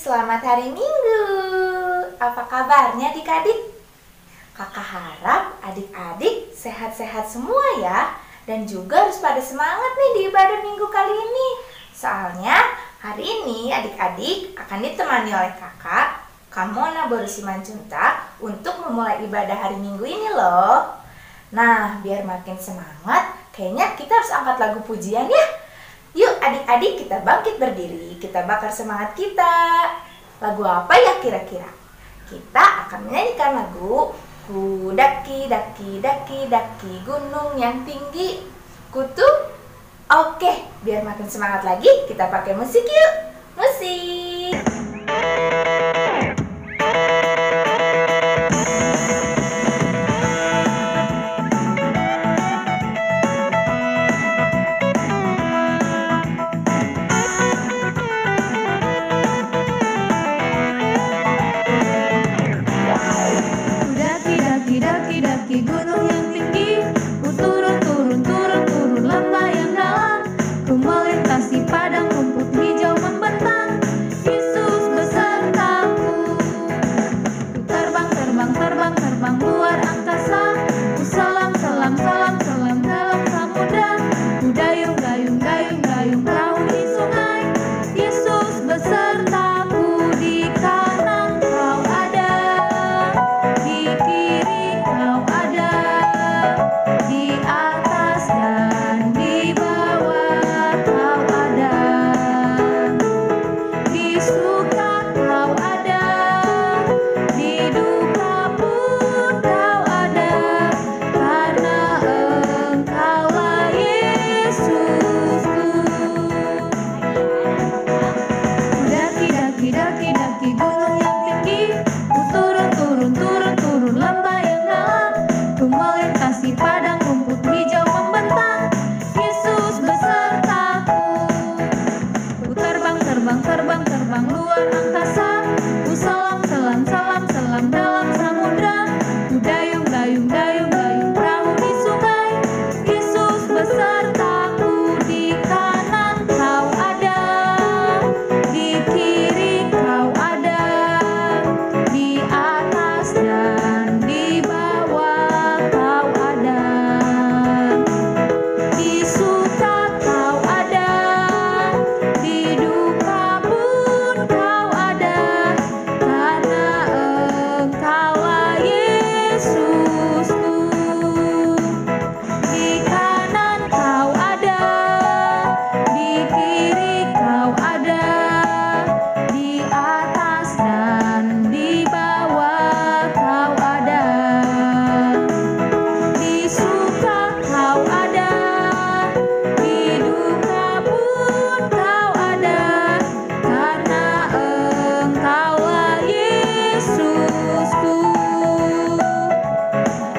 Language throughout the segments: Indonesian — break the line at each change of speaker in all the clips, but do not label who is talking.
Selamat hari Minggu. Apa kabarnya adik-adik? Kakak harap adik-adik sehat-sehat semua ya. Dan juga harus pada semangat nih di ibadah minggu kali ini. Soalnya hari ini adik-adik akan ditemani oleh kakak Kamona Boru Simanjuntak untuk memulai ibadah hari Minggu ini loh. Nah, biar makin semangat, kayaknya kita harus angkat lagu pujian ya. Yuk adik-adik, kita bangkit berdiri, kita bakar semangat kita. Lagu apa ya kira-kira? Kita akan menyanyikan lagu Ku daki daki daki daki gunung yang tinggi Kutu. Oke, biar makin semangat lagi, kita pakai musik yuk. Musik.
Daki gunung yang tinggi, ku turun lembah yang dalam, ku melintasi padang rumput hijau membentang, Yesus besertaku. Ku terbang luar angkasa, ku selam dalam samudra, ku dayung perahu di sungai, Yesus besertaku. Di kanan kau ada, di kiri kau ada, di atas dan di bawah kau ada, di suka kau ada, di duka pun kau ada, karena Engkaulah Yesusku. Daki gunung yang tinggi, ku turun lembah yang dalam, ku melintasi padang rumput hijau membentang, Yesus besertaku. Ku terbang luar angkasa, ku selam dalam samudra, ku dayung perahu di sungai, Yesus besertaku. Di kanan kau ada, di kiri kau ada, di atas dan di bawah kau ada, di suka kau ada, di duka pun kau ada, karena Engkaulah Yesusku. Di kanan kau ada, di kiri kau ada, di atas dan di bawah kau ada, di suka kau ada, di duka pun kau ada, karena Engkaulah Yesusku.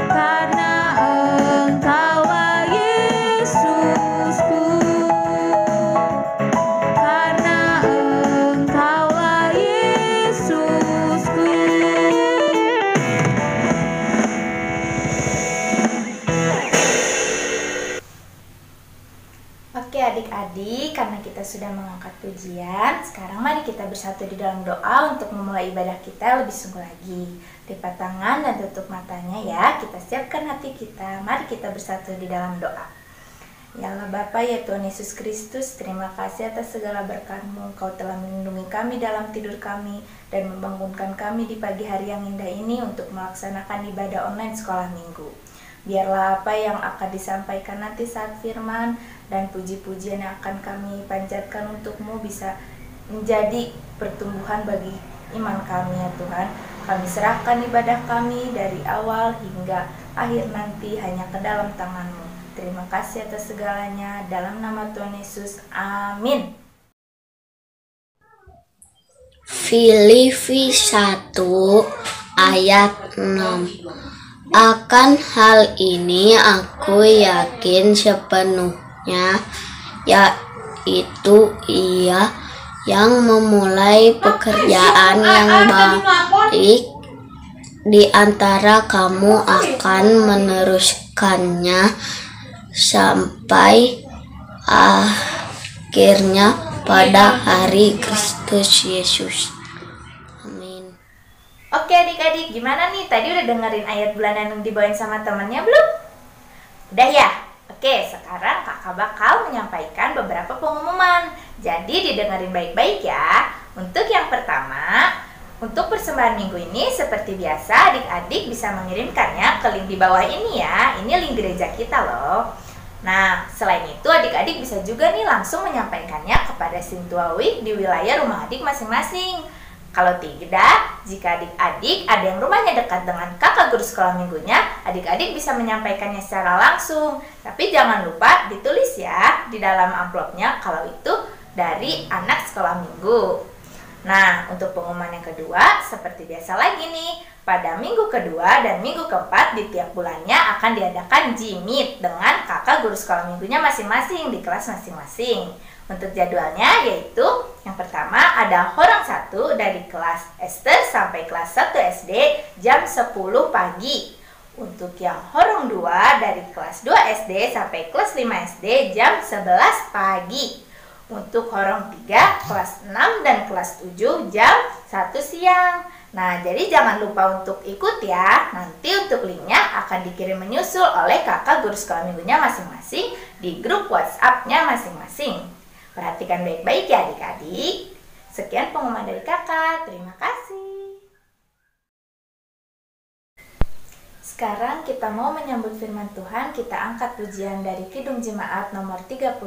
Karena Engkaulah Yesusku. Karena Engkaulah Yesusku.
Oke adik-adik, karena kita sudah mengangkat pujian, sekarang mari kita bersatu di dalam doa untuk memulai ibadah kita lebih sungguh lagi. Lipat tangan dan tutup matanya ya, kita siapkan hati kita, mari kita bersatu di dalam doa. Ya Allah Bapa, ya Tuhan Yesus Kristus, terima kasih atas segala berkat-Mu. Kau telah melindungi kami dalam tidur kami dan membangunkan kami di pagi hari yang indah ini untuk melaksanakan ibadah online sekolah minggu. Biarlah apa yang akan disampaikan nanti saat firman dan puji-pujian yang akan kami panjatkan untuk-Mu bisa menjadi pertumbuhan bagi iman kami ya Tuhan. Kami serahkan ibadah kami dari awal hingga akhir nanti hanya ke dalam tangan-Mu. Terima kasih atas segalanya, dalam nama Tuhan Yesus, amin.
Filipi 1 ayat 6. Akan hal ini aku yakin sepenuhnya, yaitu Ia yang memulai pekerjaan yang baik di antara kamu akan meneruskannya sampai akhirnya pada hari Kristus Yesus.
Oke adik-adik, gimana nih? Tadi udah dengerin ayat bulanan yang dibawain sama temennya belum? Udah ya? Oke, sekarang kakak bakal menyampaikan beberapa pengumuman. Jadi didengerin baik-baik ya. Untuk yang pertama, untuk persembahan minggu ini seperti biasa adik-adik bisa mengirimkannya ke link di bawah ini ya. Ini link gereja kita loh. Nah, selain itu adik-adik bisa juga nih langsung menyampaikannya kepada Sintuawi di wilayah rumah adik masing-masing. Kalau tidak, jika adik-adik ada yang rumahnya dekat dengan kakak guru sekolah minggunya, adik-adik bisa menyampaikannya secara langsung. Tapi jangan lupa ditulis ya di dalam amplopnya kalau itu dari anak sekolah minggu. Nah, untuk pengumuman yang kedua, seperti biasa lagi nih, pada minggu kedua dan minggu keempat di tiap bulannya akan diadakan G-Meet dengan kakak guru sekolah minggunya masing-masing di kelas masing-masing. Untuk jadwalnya yaitu yang pertama ada Horong 1 dari kelas Esther sampai kelas 1 SD jam 10 pagi. Untuk yang Horong 2 dari kelas 2 SD sampai kelas 5 SD jam 11 pagi. Untuk Horong 3 kelas 6 dan kelas 7 jam 1 siang. Nah, jadi jangan lupa untuk ikut ya. Nanti untuk linknya akan dikirim menyusul oleh kakak guru sekolah minggunya masing-masing di grup WhatsApp-nya masing-masing. Perhatikan baik-baik ya adik-adik. Sekian pengumuman dari kakak. Terima kasih. Sekarang kita mau menyambut firman Tuhan. Kita angkat pujian dari Kidung Jemaat nomor 36.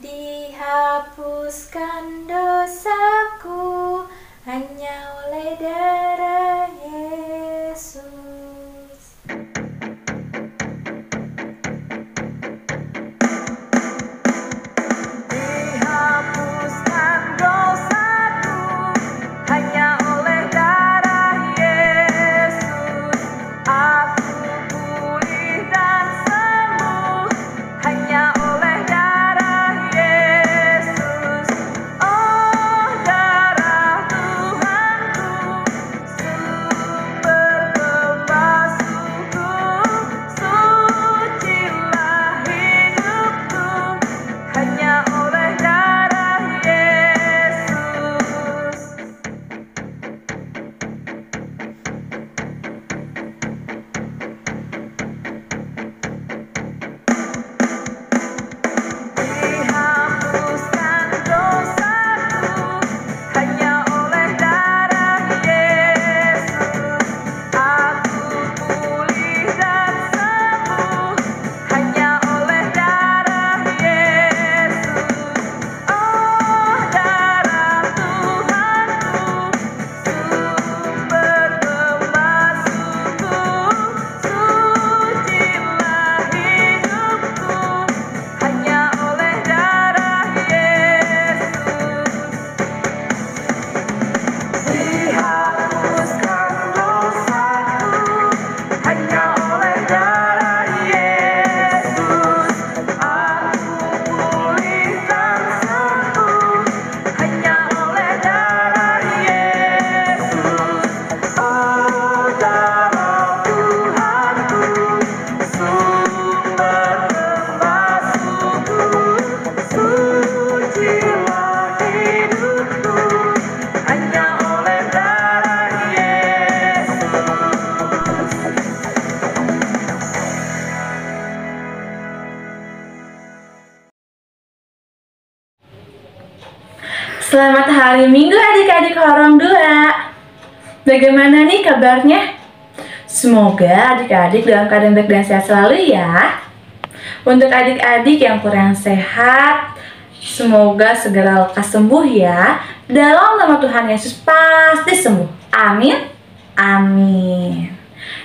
Dihapuskan dosaku hanya oleh darah Yesus.
Selamat hari Minggu adik-adik Horong 2. Bagaimana nih kabarnya? Semoga adik-adik dalam keadaan baik dan sehat selalu ya. Untuk adik-adik yang kurang sehat, semoga segera lekas sembuh ya. Dalam nama Tuhan Yesus pasti sembuh. Amin. Amin.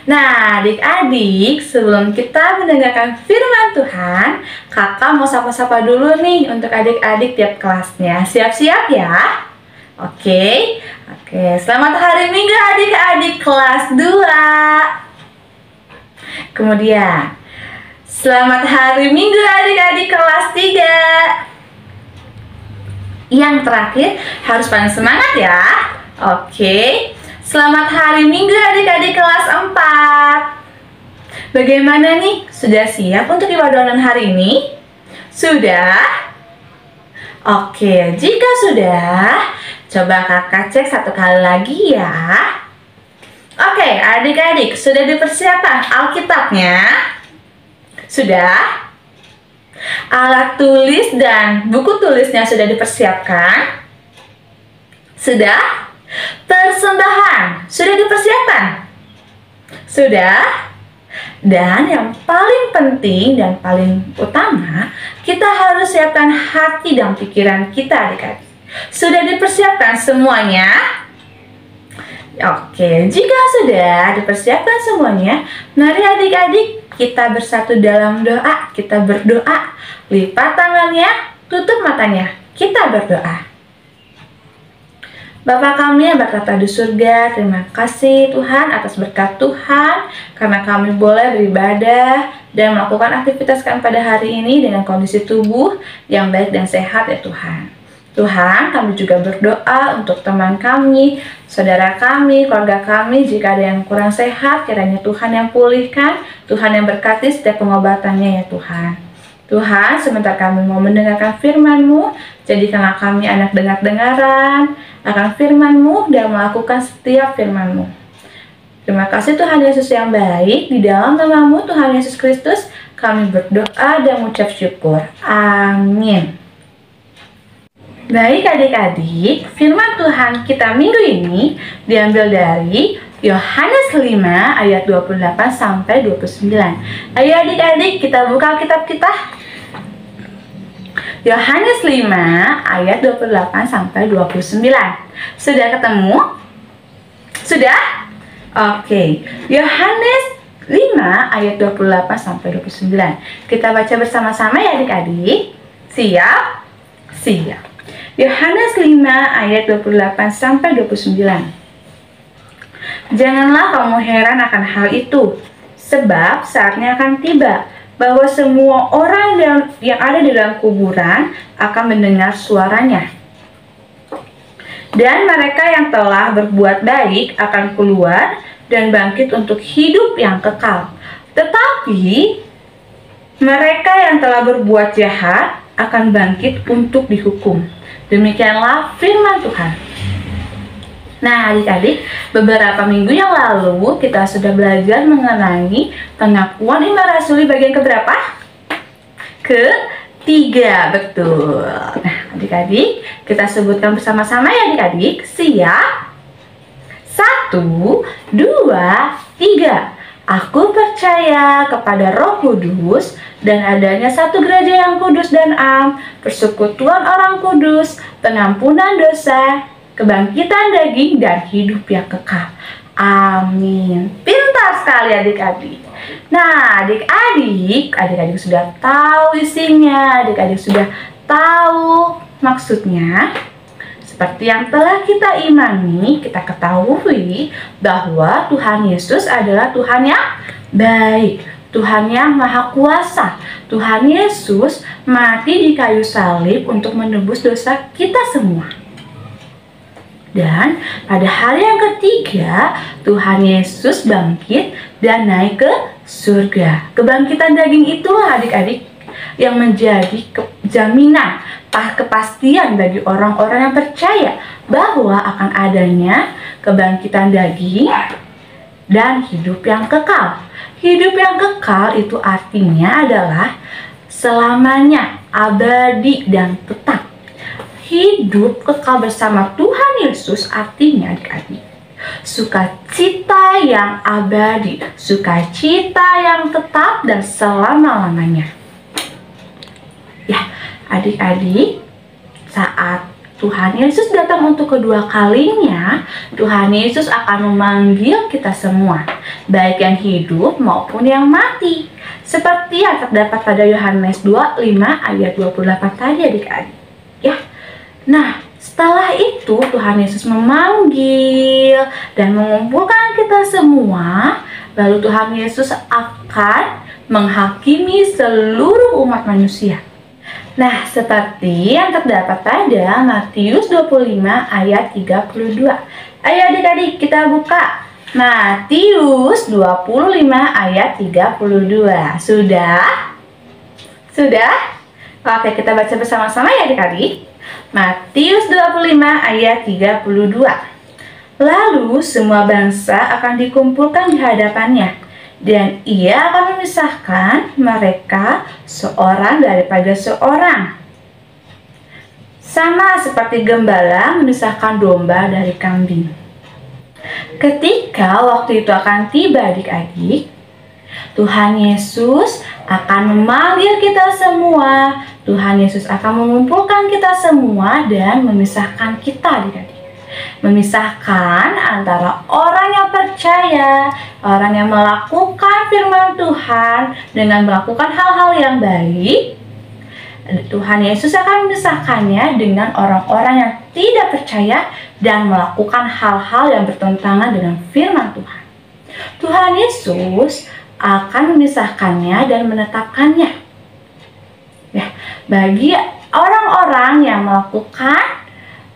Nah, adik-adik, sebelum kita mendengarkan firman Tuhan, kakak mau sapa-sapa dulu nih untuk adik-adik tiap kelasnya. Siap-siap ya? Oke. Selamat hari Minggu adik-adik kelas 2. Kemudian, selamat hari Minggu adik-adik kelas 3. Yang terakhir, harus paling semangat ya. Oke. Selamat hari Minggu adik-adik kelas 4. Bagaimana nih? Sudah siap untuk ibadah online hari ini? Sudah? Oke, jika sudah, coba kakak cek satu kali lagi ya. Oke, adik-adik, sudah dipersiapkan Alkitabnya? Sudah? Alat tulis dan buku tulisnya sudah dipersiapkan? Sudah? Persembahan sudah dipersiapkan? Sudah? Dan yang paling penting dan paling utama, kita harus siapkan hati dan pikiran kita, adik-adik. Sudah dipersiapkan semuanya? Oke, jika sudah dipersiapkan semuanya, mari adik-adik kita bersatu dalam doa. Kita berdoa, lipat tangannya, tutup matanya. Kita berdoa. Bapa kami yang berkata di surga, terima kasih Tuhan atas berkat Tuhan, karena kami boleh beribadah dan melakukan aktivitas kami pada hari ini dengan kondisi tubuh yang baik dan sehat ya Tuhan. Tuhan, kami juga berdoa untuk teman kami, saudara kami, keluarga kami, jika ada yang kurang sehat, kiranya Tuhan yang pulihkan, Tuhan yang berkati setiap pengobatannya ya Tuhan. Tuhan, sebentar kami mau mendengarkan firman-Mu, jadikanlah kami anak dengar-dengaran akan firman-Mu dan melakukan setiap firman-Mu. Terima kasih Tuhan Yesus yang baik, di dalam nama-Mu Tuhan Yesus Kristus, kami berdoa dan mengucap syukur. Amin. Baik adik-adik, firman Tuhan kita minggu ini diambil dari Yohanes 5 ayat 28 sampai 29. Ayo adik-adik kita buka Alkitab kita. Yohanes 5 ayat 28 sampai 29. Sudah ketemu? Sudah? Oke. Yohanes 5 ayat 28 sampai 29. Kita baca bersama-sama ya adik-adik. Siap? Siap. Yohanes 5 ayat 28 sampai 29. Janganlah kamu heran akan hal itu, sebab saatnya akan tiba bahwa semua orang yang ada di dalam kuburan akan mendengar suaranya. Dan mereka yang telah berbuat baik akan keluar dan bangkit untuk hidup yang kekal. Tetapi mereka yang telah berbuat jahat akan bangkit untuk dihukum. Demikianlah firman Tuhan. Nah adik-adik, beberapa minggu yang lalu kita sudah belajar mengenai pengakuan iman rasuli bagian keberapa? Ketiga, betul. Nah adik-adik, kita sebutkan bersama-sama ya adik-adik. Siap? 1, 2, 3. Aku percaya kepada Roh Kudus dan adanya satu gereja yang kudus dan am, persekutuan orang kudus, pengampunan dosa, kebangkitan daging dan hidup yang kekal. Amin. Pintar sekali adik-adik. Nah, adik-adik sudah tahu isinya, adik-adik sudah tahu maksudnya. Seperti yang telah kita imani, kita ketahui bahwa Tuhan Yesus adalah Tuhan yang baik, Tuhan yang maha kuasa. Tuhan Yesus mati di kayu salib untuk menebus dosa kita semua. Dan pada hari yang ketiga, Tuhan Yesus bangkit dan naik ke surga. Kebangkitan daging itulah adik-adik yang menjadi jaminan, kepastian bagi orang-orang yang percaya bahwa akan adanya kebangkitan daging dan hidup yang kekal. Hidup yang kekal itu artinya adalah selamanya, abadi dan tetap. Hidup kekal bersama Tuhan Yesus artinya adik-adik, sukacita yang abadi, sukacita yang tetap dan selama-lamanya. Ya, adik-adik, saat Tuhan Yesus datang untuk kedua kalinya, Tuhan Yesus akan memanggil kita semua, baik yang hidup maupun yang mati. Seperti yang terdapat pada Yohanes 25 ayat 28 tadi adik-adik. Ya, nah setelah itu Tuhan Yesus memanggil dan mengumpulkan kita semua, lalu Tuhan Yesus akan menghakimi seluruh umat manusia. Nah, seperti yang terdapat pada Matius 25 ayat 32. Ayo adik-adik kita buka Matius 25 ayat 32. Sudah? Sudah? Oke, kita baca bersama-sama ya adik-adik. Matius 25 ayat 32. Lalu semua bangsa akan dikumpulkan di hadapannya, dan ia akan memisahkan mereka seorang daripada seorang. Sama seperti gembala memisahkan domba dari kambing. Ketika waktu itu akan tiba adik-adik, Tuhan Yesus akan memanggil kita semua. Tuhan Yesus akan mengumpulkan kita semua dan memisahkan kita adik-adik. Memisahkan antara orang yang percaya, orang yang melakukan firman Tuhan dengan melakukan hal-hal yang baik. Tuhan Yesus akan memisahkannya dengan orang-orang yang tidak percaya dan melakukan hal-hal yang bertentangan dengan firman Tuhan. Tuhan Yesus akan memisahkannya dan menetapkannya. Ya, bagi orang-orang yang melakukan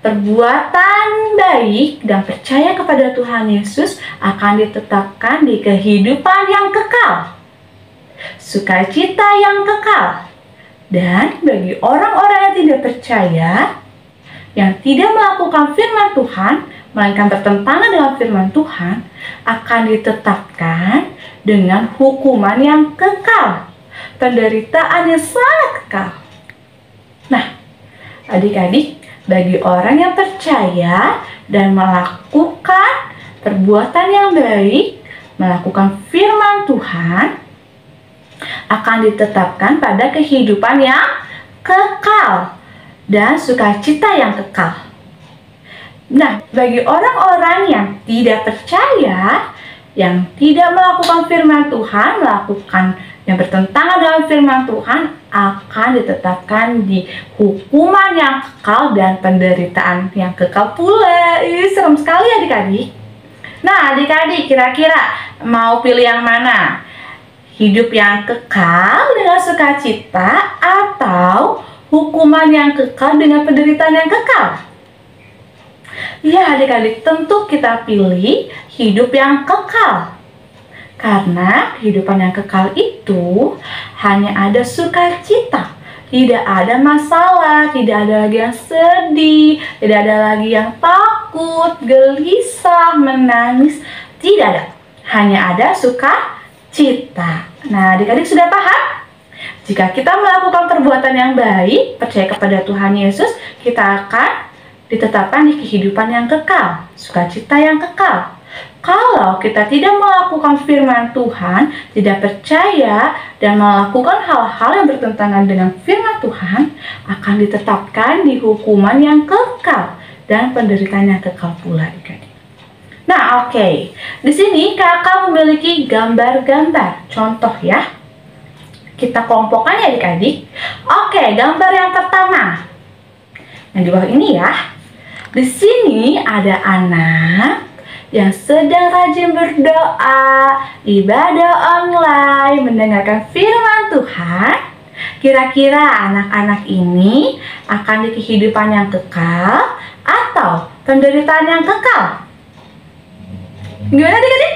perbuatan baik dan percaya kepada Tuhan Yesus akan ditetapkan di kehidupan yang kekal, sukacita yang kekal. Dan bagi orang-orang yang tidak percaya, yang tidak melakukan firman Tuhan, melainkan bertentangan dengan firman Tuhan, akan ditetapkan dengan hukuman yang kekal, penderitaan yang sangat kekal. Nah, adik-adik, bagi orang yang percaya dan melakukan perbuatan yang baik, melakukan firman Tuhan, akan ditetapkan pada kehidupan yang kekal dan sukacita yang kekal. Nah, bagi orang-orang yang tidak percaya, yang tidak melakukan firman Tuhan, melakukan yang bertentangan dengan firman Tuhan, akan ditetapkan di hukuman yang kekal dan penderitaan yang kekal pula. Serem sekali adik-adik. Nah, adik-adik kira-kira mau pilih yang mana? Hidup yang kekal dengan sukacita atau hukuman yang kekal dengan penderitaan yang kekal? Ya adik-adik, tentu kita pilih hidup yang kekal. Karena kehidupan yang kekal itu hanya ada sukacita, tidak ada masalah, tidak ada lagi yang sedih, tidak ada lagi yang takut, gelisah, menangis, tidak ada. Hanya ada sukacita. Nah, adik-adik sudah paham? Jika kita melakukan perbuatan yang baik, percaya kepada Tuhan Yesus, kita akan ditetapkan di kehidupan yang kekal, sukacita yang kekal. Kalau kita tidak melakukan firman Tuhan, tidak percaya, dan melakukan hal-hal yang bertentangan dengan firman Tuhan, akan ditetapkan di hukuman yang kekal dan penderitaan yang kekal pula adik-adik. Nah, oke. Di sini kakak memiliki gambar-gambar. Contoh ya. Kita kelompokkan ya adik-adik. Oke, gambar yang pertama. Yang di bawah ini ya. Di sini ada anak yang sedang rajin berdoa, ibadah online, mendengarkan firman Tuhan. Kira-kira anak-anak ini akan di kehidupan yang kekal atau penderitaan yang kekal? Gimana adik-adik?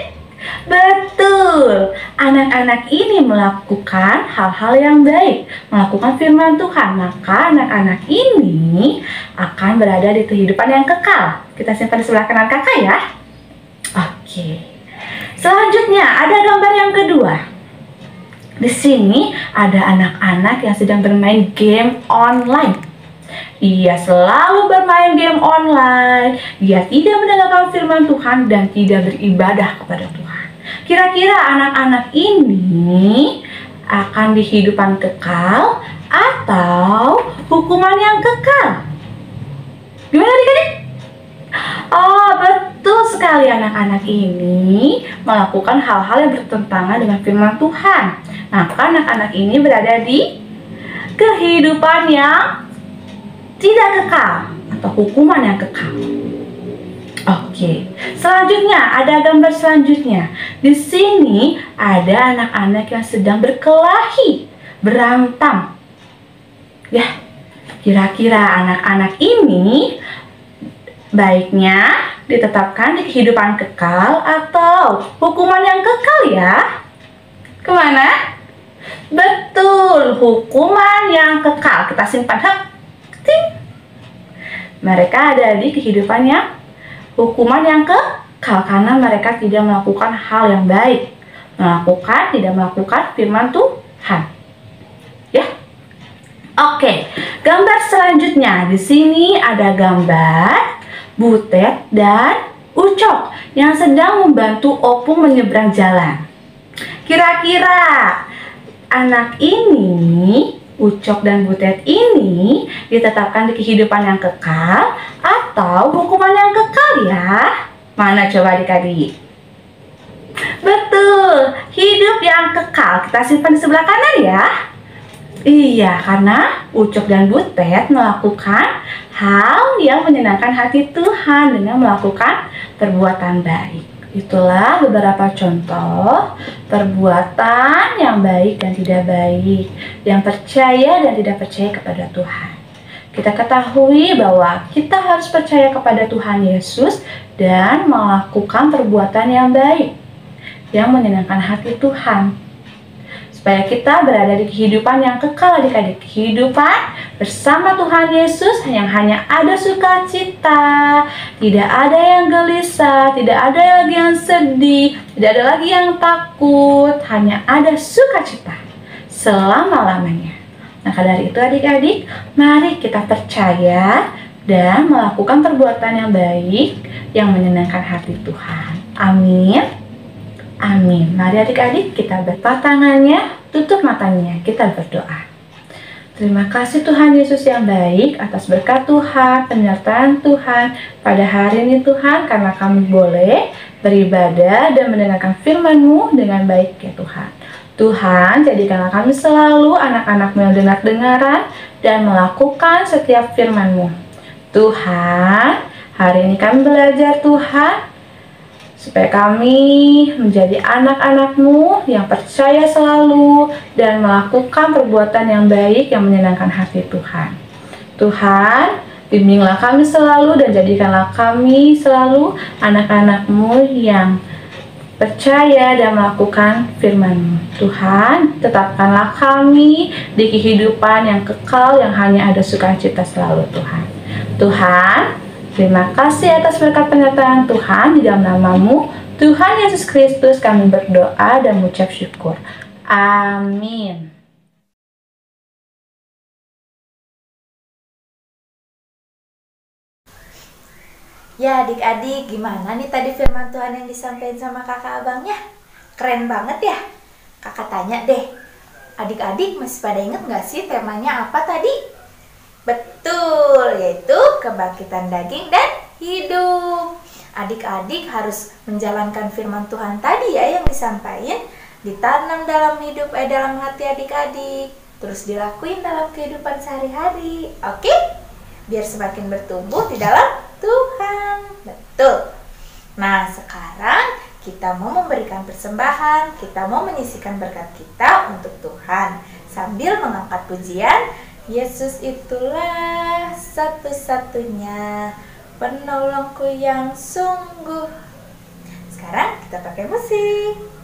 Betul, anak-anak ini melakukan hal-hal yang baik, melakukan firman Tuhan, maka anak-anak ini akan berada di kehidupan yang kekal. Kita simpan di sebelah kanan kakak ya. Oke. Selanjutnya ada gambar yang kedua. Di sini ada anak-anak yang sedang bermain game online. Ia selalu bermain game online. Dia tidak mendengarkan firman Tuhan dan tidak beribadah kepada Tuhan. Kira-kira anak-anak ini akan di kehidupan kekal atau hukuman yang kekal? Gimana adik-adik? Oh, betul sekali, anak-anak ini melakukan hal-hal yang bertentangan dengan firman Tuhan. Maka anak-anak ini berada di kehidupan yang tidak kekal atau hukuman yang kekal. Oke, selanjutnya ada gambar selanjutnya. Di sini ada anak-anak yang sedang berkelahi, berantem. Ya, kira-kira anak-anak ini baiknya ditetapkan di kehidupan kekal atau hukuman yang kekal ya? Kemana? Betul, hukuman yang kekal. Kita simpan. Mereka ada di kehidupan yang hukuman yang kekal karena mereka tidak melakukan hal yang baik, tidak melakukan firman Tuhan. Ya. Oke, gambar selanjutnya di sini ada gambar Butet dan Ucok yang sedang membantu Opung menyeberang jalan. Kira-kira anak ini, Ucok dan Butet ini ditetapkan di kehidupan yang kekal atau hukuman yang kekal ya? Mana coba adik-adik? Betul, hidup yang kekal. Kita simpan di sebelah kanan ya. Iya, karena Ucok dan Butet melakukan hal yang menyenangkan hati Tuhan dengan melakukan perbuatan baik. Itulah beberapa contoh perbuatan yang baik dan tidak baik, yang percaya dan tidak percaya kepada Tuhan. Kita ketahui bahwa kita harus percaya kepada Tuhan Yesus dan melakukan perbuatan yang baik, yang menyenangkan hati Tuhan. Supaya kita berada di kehidupan yang kekal adik-adik. Kehidupan bersama Tuhan Yesus yang hanya ada sukacita, tidak ada yang gelisah, tidak ada lagi yang sedih, tidak ada lagi yang takut, hanya ada sukacita selama-lamanya. Maka dari itu adik-adik, mari kita percaya dan melakukan perbuatan yang baik yang menyenangkan hati Tuhan. Amin. Amin. Mari adik-adik kita berpatah tangannya, tutup matanya, kita berdoa. Terima kasih Tuhan Yesus yang baik atas berkat Tuhan, penyertaan Tuhan pada hari ini Tuhan, karena kami boleh beribadah dan mendengarkan firman-Mu dengan baik ya Tuhan. Tuhan, jadikanlah kami selalu anak-anak-Mu yang dengar-dengaran dan melakukan setiap firman-Mu. Tuhan, hari ini kami belajar Tuhan, supaya kami menjadi anak-anak-Mu yang percaya selalu dan melakukan perbuatan yang baik yang menyenangkan hati Tuhan. Tuhan, bimbinglah kami selalu dan jadikanlah kami selalu anak-anak-Mu yang percaya dan melakukan firman-Mu. Tuhan, tetapkanlah kami di kehidupan yang kekal yang hanya ada sukacita selalu Tuhan. Tuhan, terima kasih atas berkat penyertaan Tuhan, di dalam nama-Mu, Tuhan Yesus Kristus, kami berdoa dan mengucap syukur. Amin.
Ya adik-adik, gimana nih tadi firman Tuhan yang disampaikan sama kakak abangnya? Keren banget ya? Kakak tanya deh, adik-adik masih pada inget gak sih temanya apa tadi? Betul, yaitu kebangkitan daging dan hidup. Adik-adik harus menjalankan firman Tuhan tadi ya yang disampaikan, ditanam dalam hidup, dalam hati adik-adik, terus dilakuin dalam kehidupan sehari-hari. Oke? Biar semakin bertumbuh di dalam Tuhan. Betul. Nah, sekarang kita mau memberikan persembahan, kita mau menyisihkan berkat kita untuk Tuhan sambil mengangkat pujian. Yesus itulah satu-satunya penolongku yang sungguh. Sekarang kita pakai musik.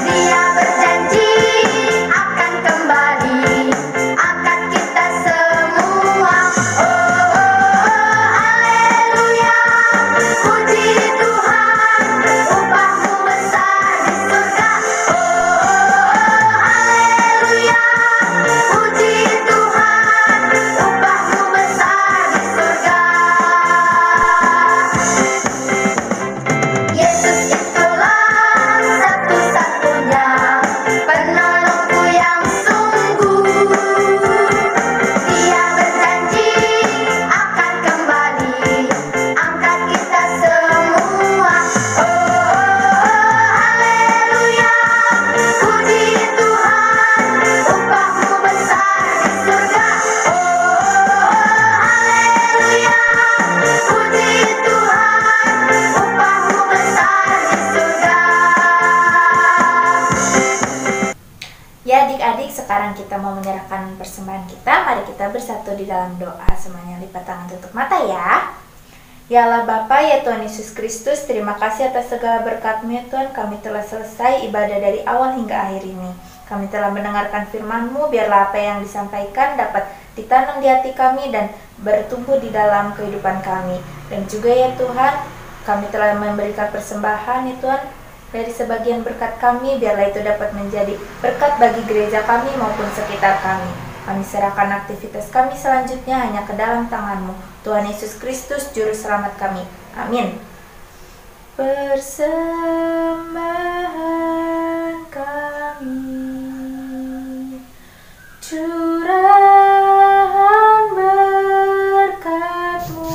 Dia
sekarang kita mau menyerahkan persembahan kita. Mari kita bersatu di dalam doa. Semuanya lipat tangan, tutup mata ya. Ya Allah Bapa, ya Tuhan Yesus Kristus, terima kasih atas segala berkat-Mu ya Tuhan. Kami telah selesai ibadah dari awal hingga akhir ini. Kami telah mendengarkan firman-Mu, biarlah apa yang disampaikan dapat ditanam di hati kami dan bertumbuh di dalam kehidupan kami. Dan juga ya Tuhan, kami telah memberikan persembahan ya Tuhan, dari sebagian berkat kami, biarlah itu dapat menjadi berkat bagi gereja kami maupun sekitar kami. Kami serahkan aktivitas kami selanjutnya hanya ke dalam tangan-Mu, Tuhan Yesus Kristus, Juru Selamat kami. Amin. Persembahan kami, curahan berkat-Mu,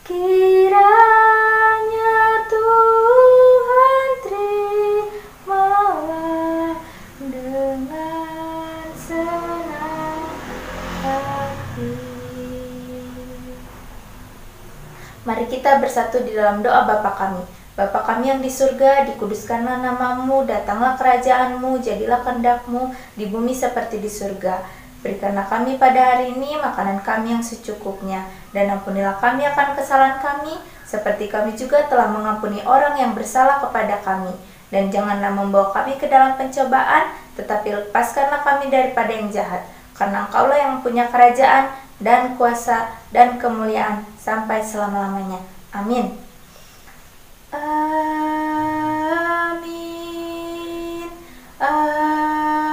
kiranya Tuhan terimalah dengan senang hati. Mari kita bersatu di dalam doa Bapa kami. Bapa kami yang di surga, dikuduskanlah nama-Mu, datanglah kerajaan-Mu, jadilah kehendak-Mu di bumi seperti di surga. Berikanlah kami pada hari ini makanan kami yang secukupnya, dan ampunilah kami akan kesalahan kami, seperti kami juga telah mengampuni orang yang bersalah kepada kami. Dan janganlah membawa kami ke dalam pencobaan, tetapi lepaskanlah kami daripada yang jahat. Karena Engkaulah yang punya kerajaan, dan kuasa, dan kemuliaan, sampai selama-lamanya. Amin. Amin. Amin.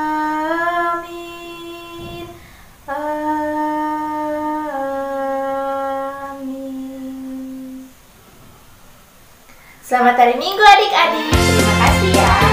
Amin. Selamat hari Minggu adik-adik. Terima kasih ya.